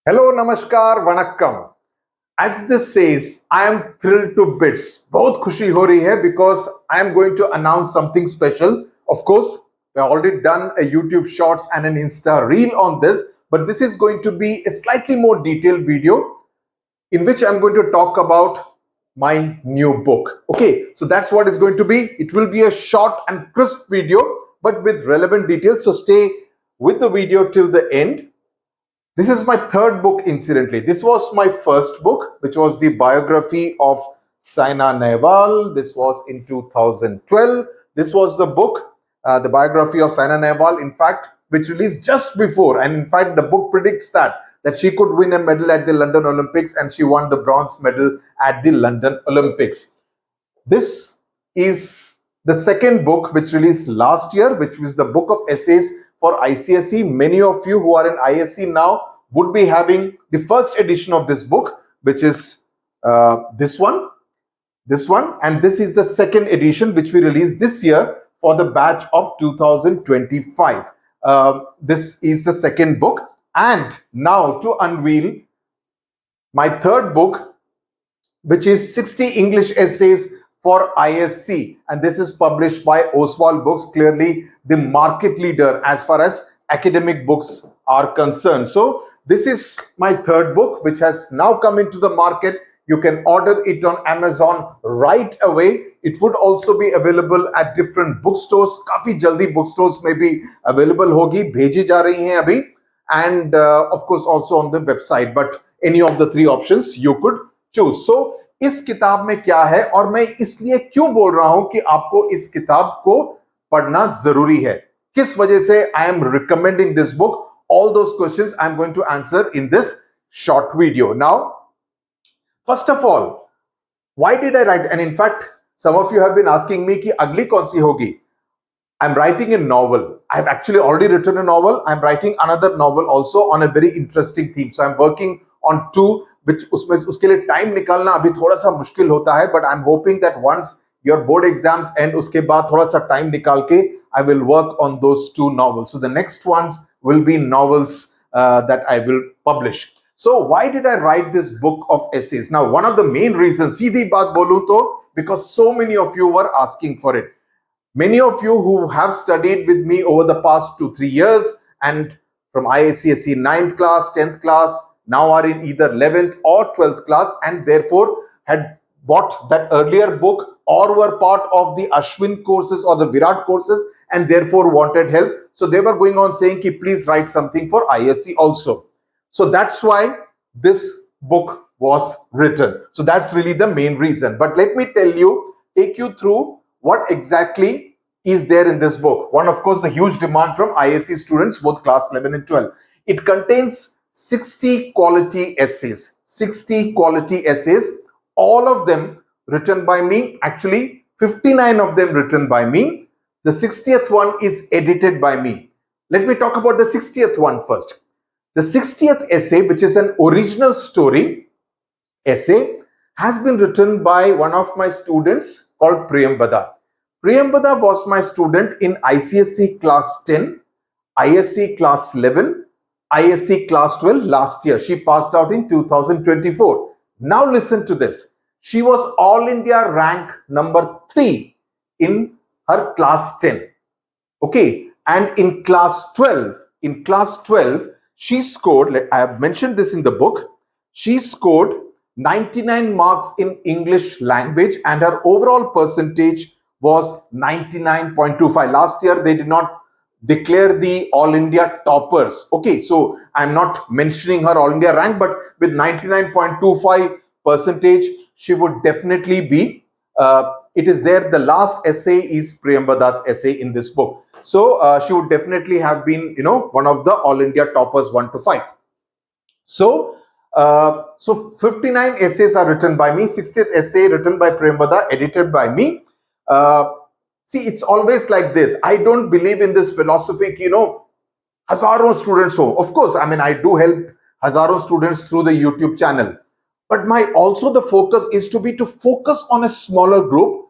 Hello, Namaskar, Vanakkam. As this says, I am thrilled to bits. बहुत खुशी हो रही है because I am going to announce something special. Of course, we have already done a YouTube Shorts and an Insta Reel on this, but this is going to be a slightly more detailed video in which I'm going to talk about my new book. Okay, so that's what it's going to be. It will be a short and crisp video, but with relevant details. So stay with the video till the end. This is my third book, incidentally. This was my first book, which was the biography of Saina Nehwal. This was in 2012. This was the book, the biography of Saina Nehwal, in fact, which released just before. And in fact, the book predicts that she could win a medal at the London Olympics, and she won the bronze medal at the London Olympics. This is the second book which released last year, which was the book of essays for ICSE. Many of you who are in ISC now would be having the first edition of this book, which is this one, and this is the second edition which we released this year for the batch of 2025. This is the second book, and now to unveil my third book, which is 60 English essays for ISC, and this is published by Oswald Books, clearly the market leader as far as academic books are concerned. So this is my third book, which has now come into the market. You can order it on Amazon right away. It would also be available at different bookstores. काफी जल्दी bookstores में भी available होगी, भेजी जा रही हैं अभी, and of course also on the website. But any of the three options you could choose. So इस किताब में क्या है, और मैं इसलिए क्यों बोल रहा हूं कि आपको इस किताब को पढ़ना जरूरी है, किस वजह से I am recommending this book, all those questions I'm going to answer in this short video. Now, first of all, why did I write? And in fact, some of you have been asking me कि अगली कौन सी होगी. I'm writing a novel. I've actually already written a novel. I'm writing another novel also on a very interesting theme. So I'm working on two, which उसमें उसके लिए time निकालना अभी थोड़ा सा मुश्किल होता है, but I'm hoping that once your board exams end, उसके बाद थोड़ा सा टाइम निकाल के I will work on those two novels. So the next ones will be novels that I will publish. So why did I write this book of essays? Now, one of the main reasons, सीधी बात बोलूं तो, because so many of you were asking for it. Many of you who have studied with me over the past 2-3 years and from ISC 9th class, 10th class, now are in either 11th or 12th class, and therefore had bought that earlier book or were part of the Ashwin courses or the Virat courses and therefore wanted help. So they were going on saying, please write something for ISC also. So that's why this book was written. So that's really the main reason. But let me take you through what exactly is there in this book. One, of course, the huge demand from ISC students, both class 11 and 12. It contains 60 quality essays. 60 quality essays, all of them written by me. Actually, 59 of them written by me. The 60th one is edited by me. Let me talk about the 60th one first. The 60th essay, which is an original story essay, has been written by one of my students called Priyambada. Priyambada was my student in ICSC class 10, ISC class 11, ISC class 12 last year. She passed out in 2024. Now listen to this. She was All India rank number 3 in her class 10. Okay. And in class 12, she scored, I have mentioned this in the book, she scored 99 marks in English language and her overall percentage was 99.25. Last year, they did not declare the All India toppers. Okay, so I'm not mentioning her All India rank, but with 99.25 percentage, she would definitely be, it is there, the last essay is Priyambada's essay in this book. So she would definitely have been, one of the All India toppers 1 to 5. So 59 essays are written by me, 60th essay written by Priyambada, edited by me. See, it's always like this. I don't believe in this philosophy, hazaron students ho. Of course, I mean, I do help hazaron students through the YouTube channel. But also the focus is to focus on a smaller group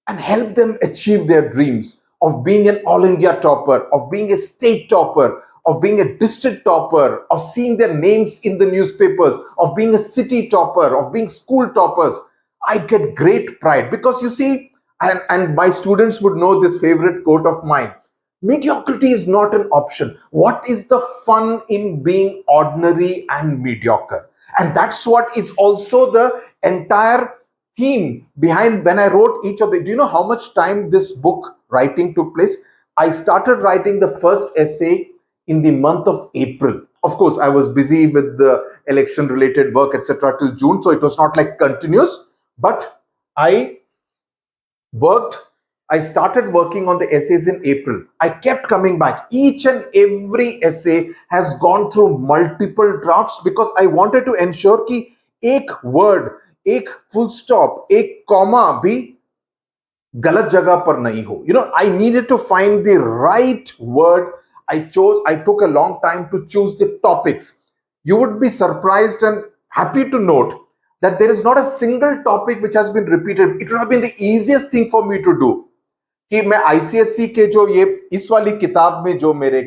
and help them achieve their dreams of being an all India topper, of being a state topper, of being a district topper, of seeing their names in the newspapers, of being a city topper, of being school toppers, I get great pride because you see, and my students would know this favorite quote of mine: mediocrity is not an option. What is the fun in being ordinary and mediocre? And that's what is also the entire theme behind when I wrote each of the. Do you know how much time this book writing took place? I started writing the first essay in the month of April. Of course, I was busy with the election related work, etc., till June, so it was not like continuous, but I worked I started working on the essays in April. I kept coming back. Each and every essay has gone through multiple drafts because I wanted to ensure कि एक word, एक full stop, एक comma भी गलत जगह पर नहीं हो. I needed to find the right word. I took a long time to choose the topics. You would be surprised and happy to note that there is not a single topic which has been repeated. It would have been the easiest thing for me to do. कि मैं ICSC के जो ये इस वाली किताब में जो मेरे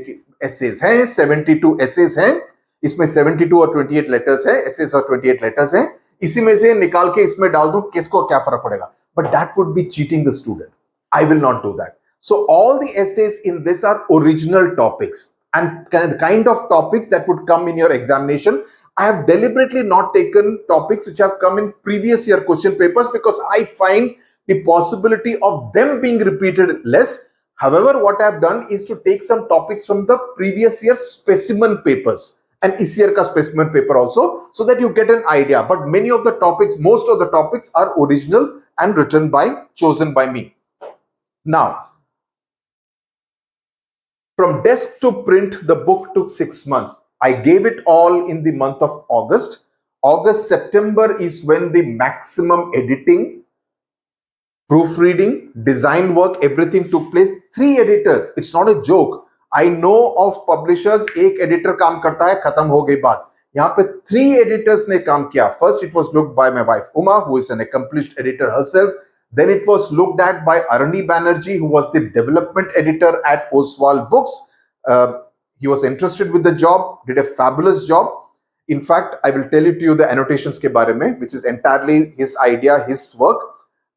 एसेज हैं 72 एसेज हैं, इसमें 72 और 28 लेटर्स हैं, एसेज और 28 लेटर्स हैं, इसी में से निकाल के इसमें डाल दूं, किसको क्या फर्क पड़ेगा? But that would be cheating the student. I will not do that. So all the essays in this are original topics and the kind of topics that would come in your examination. I have deliberately not taken topics which have come in previous year question papers because I find the possibility of them being repeated less. However, what I have done is to take some topics from the previous year specimen papers and इस year का specimen paper also, so that you get an idea. But many of the topics, most of the topics are original and chosen by me. Now, from desk to print, the book took 6 months. I gave it all in the month of August. September is when the maximum editing, proofreading, design work, everything took place. 3 editors. It's not a joke. I know of publishers, एक editor काम करता है, खत्म हो गई बात. यहाँ पे 3 editors ने काम किया. First, it was looked by my wife Uma, who is an accomplished editor herself. Then it was looked at by Arani Banerjee, who was the development editor at Oswald Books. He was interested with the job, did a fabulous job. In fact, I will tell you to you the annotations के बारे में, which is entirely his idea, his work.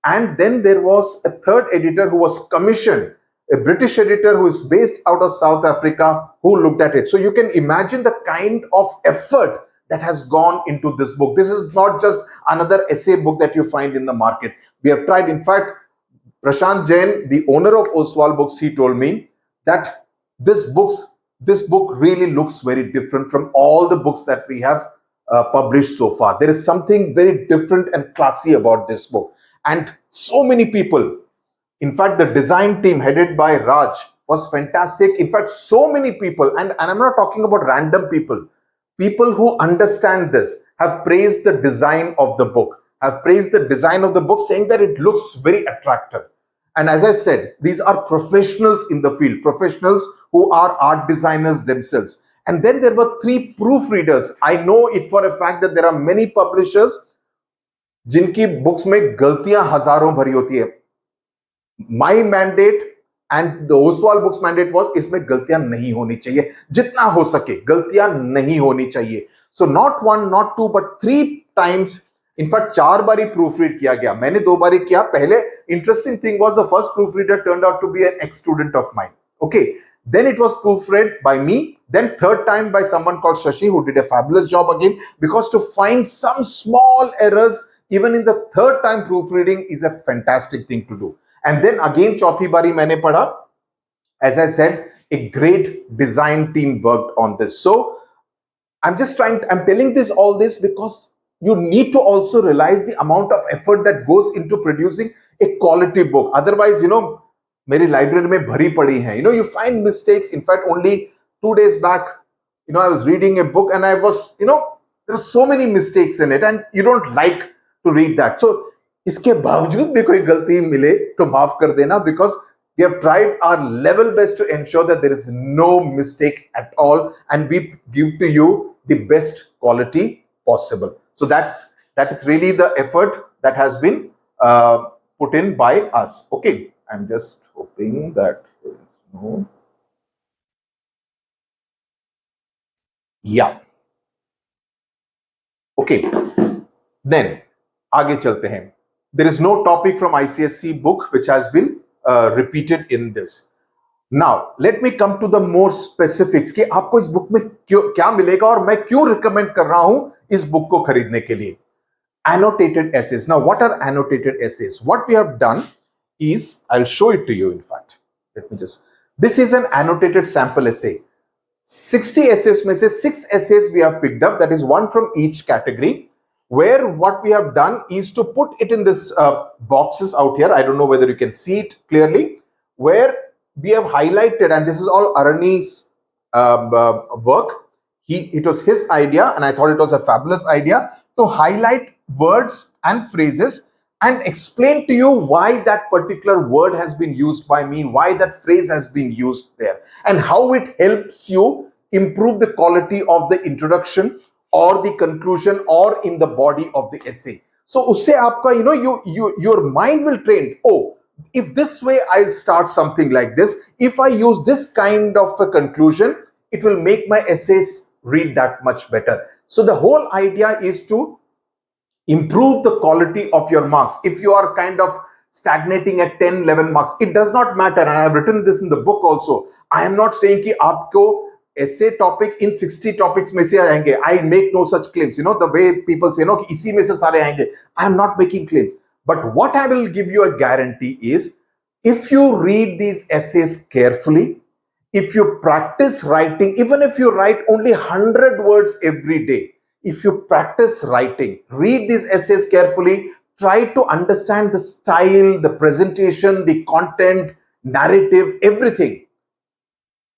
And then there was a third editor who was commissioned, a British editor who is based out of South Africa, who looked at it. So you can imagine the kind of effort that has gone into this book. This is not just another essay book that you find in the market. We have tried. In fact, Prashant Jain, the owner of Oswald Books, he told me that this book really looks very different from all the books that we have published so far. There is something very different and classy about this book. And so many people, in fact, the design team headed by Raj was fantastic. In fact, so many people, and I'm not talking about random people who understand this, have praised the design of the book, saying that it looks very attractive. And as I said, these are professionals in the field, professionals who are art designers themselves. And then there were 3 proofreaders. I know it for a fact that there are many publishers जिनकी books में गलतियां हजारों भरी होती है. My mandate and the Oswald Books mandate was इसमें गलतियां नहीं होनी चाहिए, जितना हो सके गलतियां नहीं होनी चाहिए. So not 1, not 2, but 3 times. In fact, 4 बारी proofread किया गया. मैंने 2 बारी किया. पहले interesting thing was the first proofreader turned out to be an ex-student of mine. Okay. Then it was proofread by me. Then third time by someone called Shashi, who did a fabulous job again, because to find some small errors even in the third time proofreading is a fantastic thing to do. And then again चौथी बारी मैंने पढ़ा. As I said, a great design team worked on this. So I'm telling all this because you need to also realize the amount of effort that goes into producing a quality book. Otherwise, मेरी library में भरी पड़ी है. You find mistakes. In fact, only 2 days back, I was reading a book and I was, there are so many mistakes in it and you don't like to read that. So इसके बावजूद भी कोई गलती मिले तो माफ कर देना, because we have tried our level best to ensure that there is no mistake at all and we give to you the best quality possible. So that is really the effort that has been put in by us. Okay, I'm just hoping that there is no या okay, then आगे चलते हैं. There is no topic from ICSE book which has been repeated in this. Now let me come to the more specifics कि आपको इस book में क्यों क्या मिलेगा और मैं क्यों रिकमेंड कर रहा हूं इस बुक को खरीदने के लिए. Annotated essays. Now what are annotated essays? What we have done is, I'll show it to you. In fact, let me just, this is an annotated sample essay. 60 essays में से 6 essays we have picked up, that is one from each category, where what we have done is to put it in this boxes out here. I don't know whether you can see it clearly, where we have highlighted, and this is all Arani's work. It was his idea, and I thought it was a fabulous idea to highlight words and phrases and explain to you why that particular word has been used by me, why that phrase has been used there, and how it helps you improve the quality of the introduction or the conclusion or in the body of the essay. So usse aapka, your mind will train, oh, if this way I'll start something like this, if I use this kind of a conclusion, it will make my essays read that much better. So the whole idea is to improve the quality of your marks. If you are kind of stagnating at 10, 11 marks, it does not matter. And I have written this in the book also. I am not saying कि आपको essay topic in 60 topics में से आएंगे. I make no such claims. The way people say, कि इसी में से सारे आएंगे. I am not making claims. But what I will give you a guarantee is, if you read these essays carefully, if you practice writing, even if you write only 100 words every day, if you practice writing, read these essays carefully, try to understand the style, the presentation, the content, narrative, everything,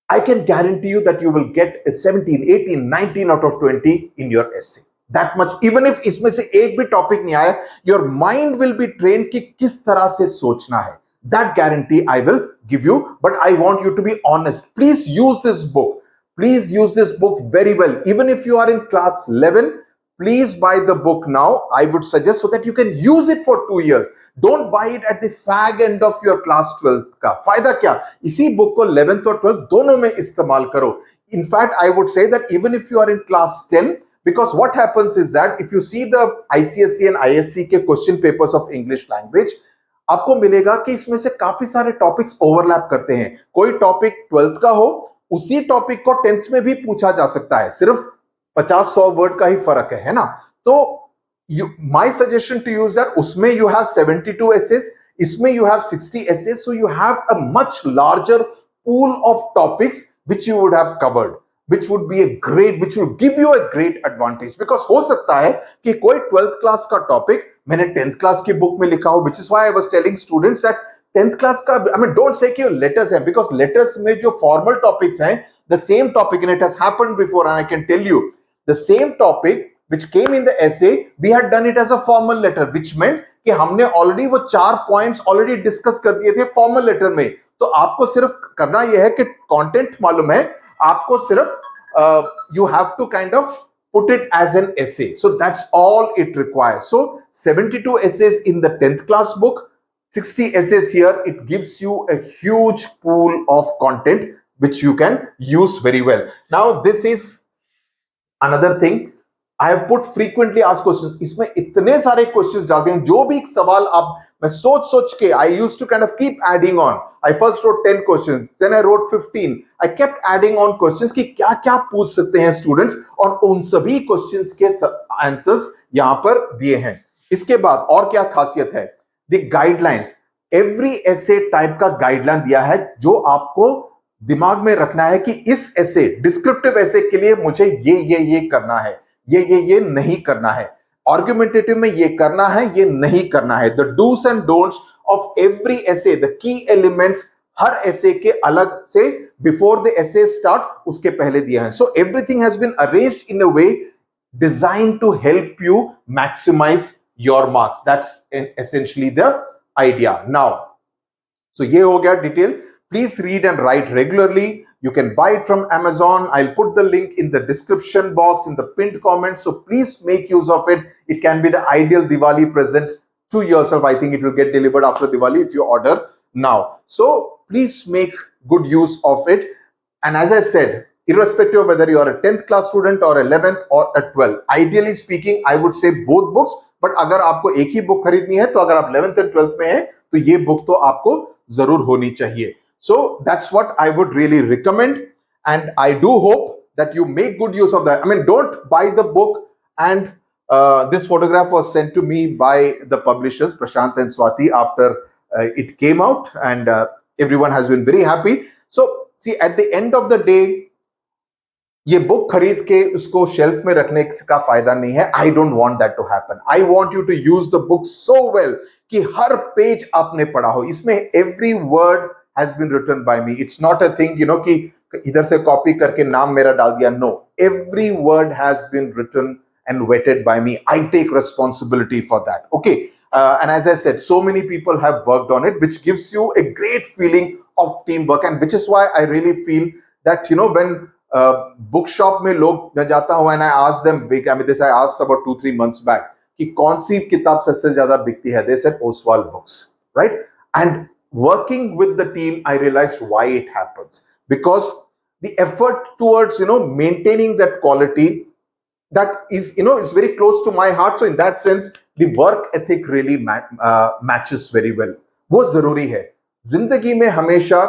I can guarantee you that you will get a 17, 18, 19 out of 20 in your essay. That much. Even if इसमें से एक भी topic नहीं आया, your mind will be trained कि किस तरह से सोचना है. That guarantee I will give you, but I want you to be honest. Please use this book. Please use this book very well. Even if you are in class 11, please buy the book now. I would suggest, so that you can use it for 2 years. Don't buy it at the fag end of your class 12 का. फायदा क्या? इसी book को 11th और 12th दोनों में इस्तेमाल करो. In fact, I would say that even if you are in class 10, because what happens is that if you see the ICSE and ISC के question papers of English language, आपको मिलेगा कि इसमें से काफी सारे टॉपिक्स ओवरलैप करते हैं. कोई टॉपिक 12th का हो, उसी टॉपिक को 10th में भी पूछा जा सकता है. सिर्फ 50-100 वर्ड का ही फर्क है ना. तो my suggestion to you is that उसमें यू हैव 72 एसेस, इसमें you have 60 essays, so you have a much larger pool of topics which you would have covered, which would give you a great advantage. Because हो सकता है कि कोई 12th class का topic मैंने 10th class की book में लिखा हो, which is why I was telling students that 10th class का, I mean, don't say कि letters है, because letters में जो formal topics हैं, the same topic, and it has happened before, and I can tell you, the same topic which came in the essay, we had done it as a formal letter, which meant कि हमने already वो 4 points already discuss कर दिए थे formal letter में. तो आपको सिर्फ करना यह है कि कंटेंट मालूम है, आपको सिर्फ you have to kind of put it as an essay. So that's all it requires. So 72 essays in the 10th class book, 60 essays here. It gives you a huge pool of content which you can use very well. Now this is another thing. I have put frequently asked questions. इसमें इतने सारे questions डालते हैं, जो भी सवाल आप, मैं सोच के, I used to kind of keep adding on. I first wrote 10 questions, then I wrote 15. I kept adding on questions कि क्या क्या पूछ सकते हैं स्टूडेंट्स, और उन सभी क्वेश्चंस के आंसर्स यहां पर दिए हैं. इसके बाद और क्या खासियत है, the guidelines. Every essay type का गाइडलाइन दिया है जो आपको दिमाग में रखना है कि इस एसे, डिस्क्रिप्टिव एसे के लिए मुझे ये करना है, ये नहीं करना है. आर्गुमेंटेटिव में ये करना है, ये नहीं करना है. The dos and don'ts of every essay, the key elements हर एसे के अलग से बिफोर द एसे स्टार्ट, उसके पहले दिया है. So everything has been arranged in a way designed to help you maximize your marks. That's essentially the idea. Now so ये हो गया detail. Please read and write regularly. You can buy it from Amazon. I'll put the link in the description box, in the pinned comment. So please make use of it. It can be the ideal Diwali present to yourself. I think it will get delivered after Diwali if you order now. So please make good use of it. And as I said, irrespective of whether you are a 10th class student or 11th or a 12th. Ideally speaking, I would say both books, but अगर आपको एक ही book खरीदनी है तो अगर आप 11th and 12th में हैं तो ये बुक तो आपको जरूर होनी चाहिए. So that's what I would really recommend, and I do hope that you make good use of that. I mean, don't buy the book and this photograph was sent to me by the publishers Prashant and Swati after it came out, and everyone has been very happy. So see, at the end of the day, ये book खरीद के उसको shelf में रखने का फायदा नहीं है. I don't want that to happen. I want you to use the book so well कि हर पेज आपने पढ़ा हो. इसमें every word has been written by me. It's not a thing कि इधर से कॉपी करके नाम मेरा डाल दिया. No, every word has been written and vetted by me. I take responsibility for that. Okay. And as I said, so many people have worked on it, which gives you a great feeling of teamwork, and which is why I really feel that, when bookshop में लोग मैं जाता हूँ and I ask them, I mean this I asked about 2-3 months back कि कौन सी किताब सबसे ज्यादा बिकती है. They said Oswald books, right? And working with the team, I realized why it happens, because the effort towards maintaining that quality, that is is very close to my heart. So in that sense, the work ethic really matches very well. वो जरूरी है जिंदगी में हमेशा.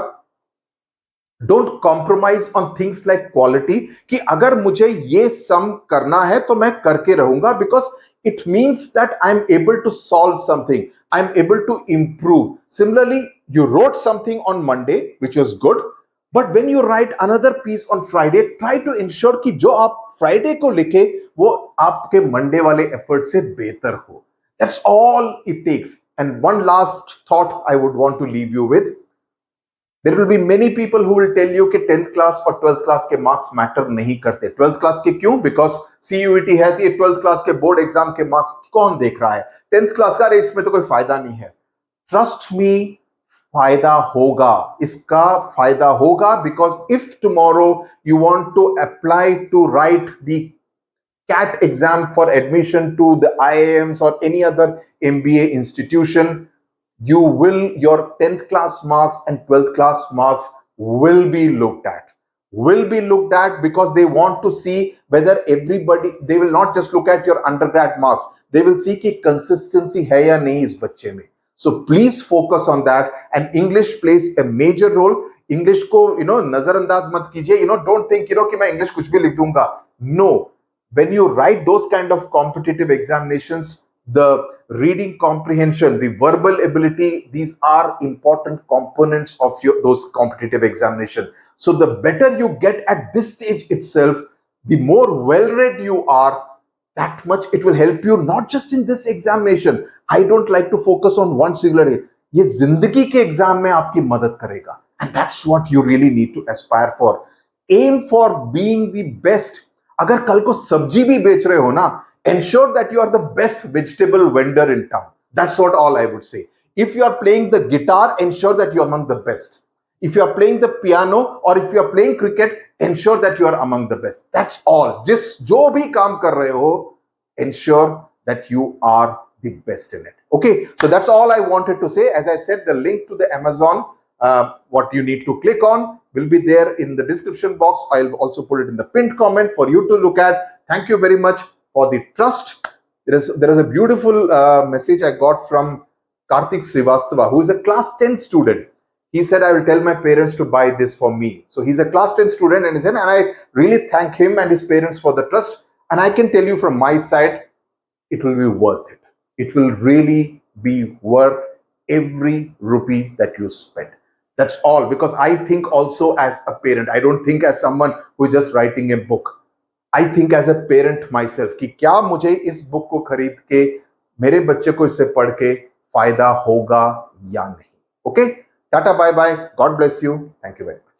Don't compromise on things like quality कि अगर मुझे ये सम करना है तो मैं करके रहूंगा, because it means that I am able to solve something, I am able to improve. Similarly, you wrote something on Monday which was good, but when you write another piece on Friday, try to ensure कि जो आप Friday को लिखे वो आपके Monday वाले effort से बेहतर हो. That's all it takes. And one last thought I would want to leave you with. There will be many people who will tell you कि 10th class और 12th class के marks matter नहीं करते. 12th class के क्यों? Because CUET है तो ये 12th class के board exam के marks कौन देख रहा है? 10th class का रेस में तो कोई फायदा नहीं है. Trust me, फायदा होगा. इसका फायदा होगा, because if tomorrow you want to apply to write the CAT exam for admission to the IIMs or any other MBA institution, your 10th class marks and 12th class marks will be looked at, because they want to see whether they will not just look at your undergrad marks, they will see कि consistency है या नहीं इस बच्चे में. So please focus on that, and English plays a major role. English को नजरअंदाज मत कीजिए. Don't think कि मैं English कुछ भी लिख दूंगा. No, when you write those kind of competitive examinations, the reading comprehension, the verbal ability, these are important components of those competitive examination. So the better you get at this stage itself, the more well-read you are, that much it will help you, not just in this examination. I don't like to focus on one singular area. ये जिंदगी के exam में आपकी मदद करेगा, and that's what you really need to aspire for. Aim for being the best. अगर कल को सब्जी भी बेच रहे हो ना, ensure that you are the best vegetable vendor in town. That's what all I would say. If you are playing the guitar, ensure that you are among the best. If you are playing the piano or if you are playing cricket, ensure that you are among the best. That's all. Just जो भी काम कर रहे हो, ensure that you are the best in it. Okay, so that's all I wanted to say. As I said, the link to the Amazon, what you need to click on, will be there in the description box. I'll also put it in the pinned comment for you to look at. Thank you very much for the trust. There is a beautiful message I got from Karthik Srivastava, who is a class 10 student. He said, I will tell my parents to buy this for me. So he's a class 10 student, and he said, and I really thank him and his parents for the trust. And I can tell you from my side, it will be worth it. It will really be worth every rupee that you spend. That's all, because I think also as a parent. I don't think as someone who is just writing a book. I think as a parent myself कि क्या मुझे इस book को खरीद के मेरे बच्चे को इससे पढ़ के फायदा होगा या नहीं. Okay, tata, bye bye, God bless you, thank you very much.